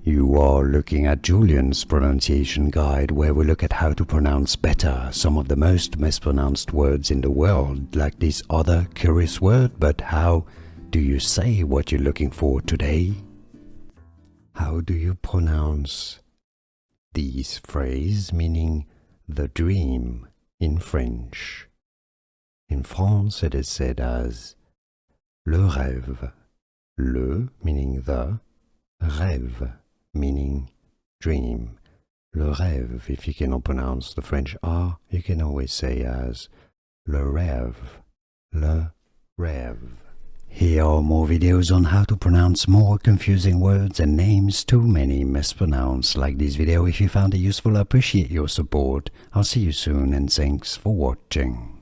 You are looking at Julian's pronunciation guide, where we look at how to pronounce better some of the most mispronounced words in the world, like this other curious word. But how do you say what you're looking for today? How do you pronounce this phrase meaning the dream in French? In France, it is said as le rêve. Le meaning the, rêve meaning dream. Le rêve, if you cannot pronounce the French R, you can always say as le rêve, le rêve. Here are more videos on how to pronounce more confusing words and names too many mispronounced. Like this video if you found it useful. I appreciate your support. I'll see you soon and thanks for watching.